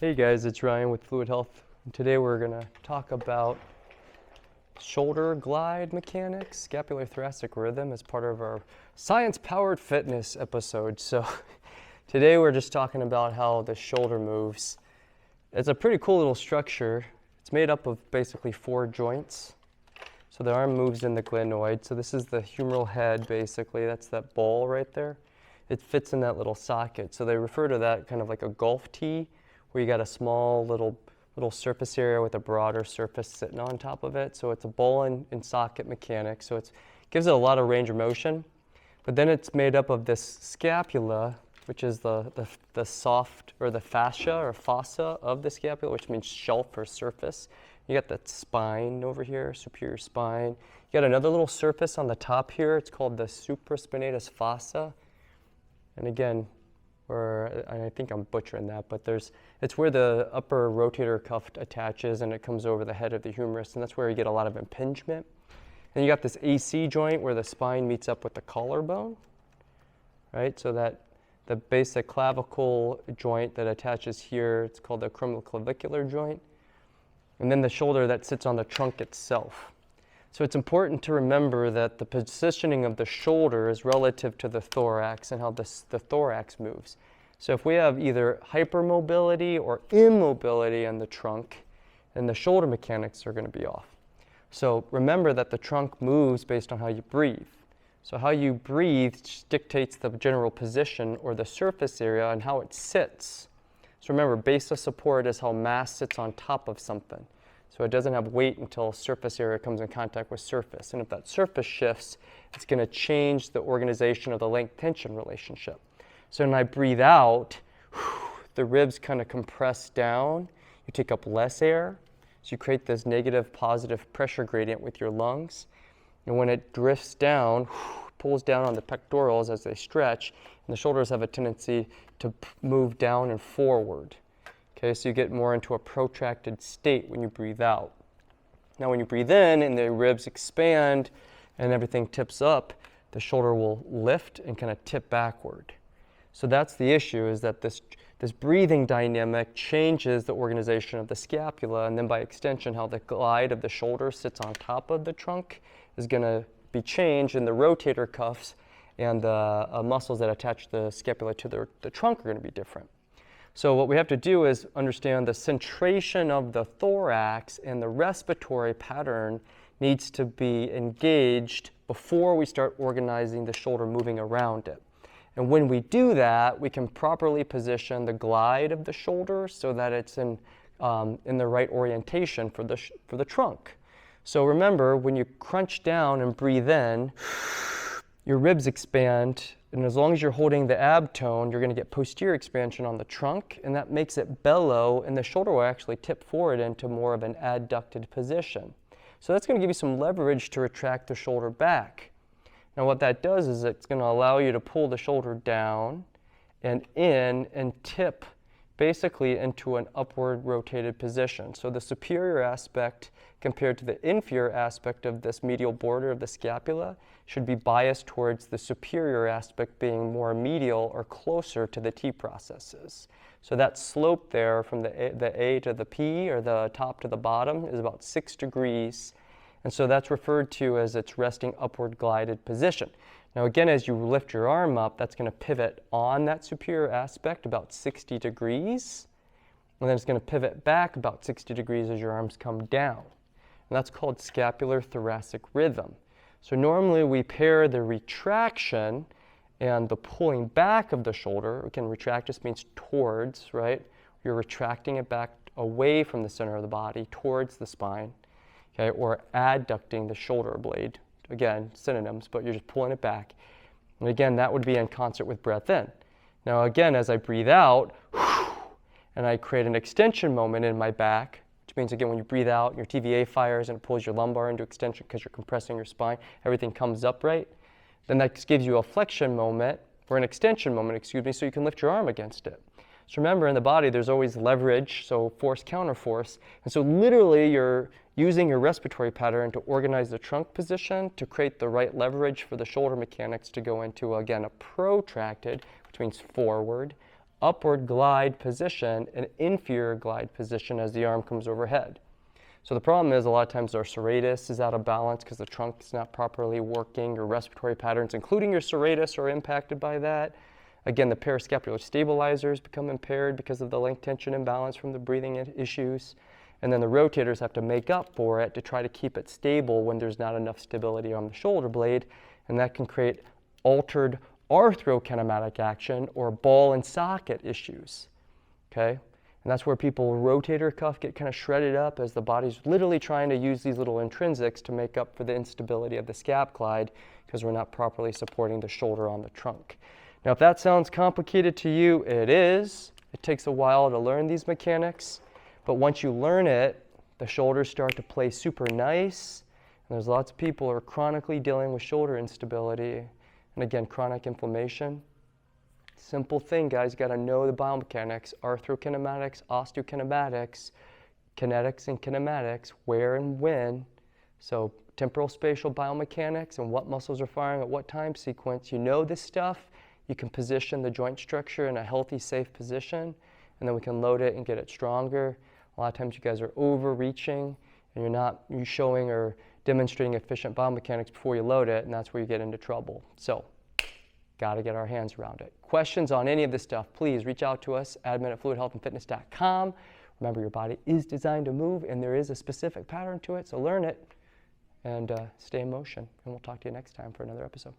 Hey guys, it's Ryan with Fluid Health. And today we're going to talk about shoulder glide mechanics, scapular thoracic rhythm as part of our science-powered fitness episode. So today we're just talking about how the shoulder moves. It's a pretty cool little structure. It's made up of basically 4 joints. So the arm moves in the glenoid. So this is the humeral head basically. That's that ball right there. It fits in that little socket. So they refer to that kind of like a golf tee, where you got a small little surface area with a broader surface sitting on top of it. So it's a ball and socket mechanics. So it gives it a lot of range of motion. But then it's made up of this scapula, which is the soft, or the fascia or fossa of the scapula, which means shelf or surface. You got that spine over here, superior spine. You got another little surface on the top here. It's called the supraspinatus fossa. And again, I think I'm butchering that, but it's where the upper rotator cuff attaches and it comes over the head of the humerus, and that's where you get a lot of impingement. And you got this AC joint where the spine meets up with the collarbone, right? So that the basic clavicle joint that attaches here, it's called the acromioclavicular joint. And then the shoulder that sits on the trunk itself. So it's important to remember that the positioning of the shoulder is relative to the thorax and how the thorax moves. So if we have either hypermobility or immobility in the trunk, then the shoulder mechanics are going to be off. So remember that the trunk moves based on how you breathe. So how you breathe dictates the general position or the surface area and how it sits. So remember, base of support is how mass sits on top of something. So it doesn't have weight until surface area comes in contact with surface. And if that surface shifts, it's going to change the organization of the length-tension relationship. So when I breathe out, the ribs kind of compress down. You take up less air. So you create this negative positive pressure gradient with your lungs. And when it drifts down, pulls down on the pectorals as they stretch, and the shoulders have a tendency to move down and forward. Okay, so you get more into a protracted state when you breathe out. Now when you breathe in and the ribs expand and everything tips up, the shoulder will lift and kind of tip backward. So that's the issue, is that this breathing dynamic changes the organization of the scapula, and then by extension how the glide of the shoulder sits on top of the trunk is going to be changed, and the rotator cuffs and the muscles that attach the scapula to the trunk are going to be different. So what we have to do is understand the centration of the thorax, and the respiratory pattern needs to be engaged before we start organizing the shoulder moving around it. And when we do that, we can properly position the glide of the shoulder so that it's in the right orientation for the trunk. So remember, when you crunch down and breathe in, your ribs expand, and as long as you're holding the ab tone, you're going to get posterior expansion on the trunk, and that makes it bellow, and the shoulder will actually tip forward into more of an adducted position. So that's going to give you some leverage to retract the shoulder back. Now what that does is it's going to allow you to pull the shoulder down and in and tip basically into an upward rotated position. So the superior aspect compared to the inferior aspect of this medial border of the scapula should be biased towards the superior aspect being more medial or closer to the T processes. So that slope there from the A to the P, or the top to the bottom, is about 6 degrees. And so that's referred to as its resting upward glided position. Now again, as you lift your arm up, that's going to pivot on that superior aspect about 60 degrees. And then it's going to pivot back about 60 degrees as your arms come down. And that's called scapular thoracic rhythm. So normally we pair the retraction and the pulling back of the shoulder. Again, retract just means towards, right? You're retracting it back away from the center of the body, towards the spine, okay? Or adducting the shoulder blade. Again, synonyms, but you're just pulling it back. And again, that would be in concert with breath in. Now again, as I breathe out, and I create an extension moment in my back, which means, again, when you breathe out, your TVA fires and it pulls your lumbar into extension because you're compressing your spine, everything comes up right. Then that gives you a flexion moment, or an extension moment, excuse me, so you can lift your arm against it. So remember, in the body, there's always leverage, so force, counterforce. And so literally, you're using your respiratory pattern to organize the trunk position to create the right leverage for the shoulder mechanics to go into, again, a protracted, which means forward, upward glide position and inferior glide position as the arm comes overhead. So the problem is a lot of times our serratus is out of balance because the trunk is not properly working. Your respiratory patterns, including your serratus, are impacted by that. Again, the parascapular stabilizers become impaired because of the length tension imbalance from the breathing issues. And then the rotators have to make up for it to try to keep it stable when there's not enough stability on the shoulder blade. And that can create altered arthrokinematic action or ball and socket issues. Okay? And that's where people rotator cuff get kind of shredded up as the body's literally trying to use these little intrinsics to make up for the instability of the scap glide because we're not properly supporting the shoulder on the trunk. Now, if that sounds complicated to you, it is. It takes a while to learn these mechanics, but once you learn it, the shoulders start to play super nice. And there's lots of people who are chronically dealing with shoulder instability and, again, chronic inflammation. Simple thing, guys, you got to know the biomechanics, arthrokinematics, osteokinematics, kinetics and kinematics, where and when. So temporal spatial biomechanics and what muscles are firing at what time sequence. You know this stuff, you can position the joint structure in a healthy, safe position, and then we can load it and get it stronger. A lot of times you guys are overreaching and you're showing or demonstrating efficient biomechanics before you load it, and that's where you get into trouble. So got to get our hands around it. Questions on any of this stuff, please reach out to us, admin@fluidhealthandfitness.com. Remember, your body is designed to move, and there is a specific pattern to it, so learn it and stay in motion. And we'll talk to you next time for another episode.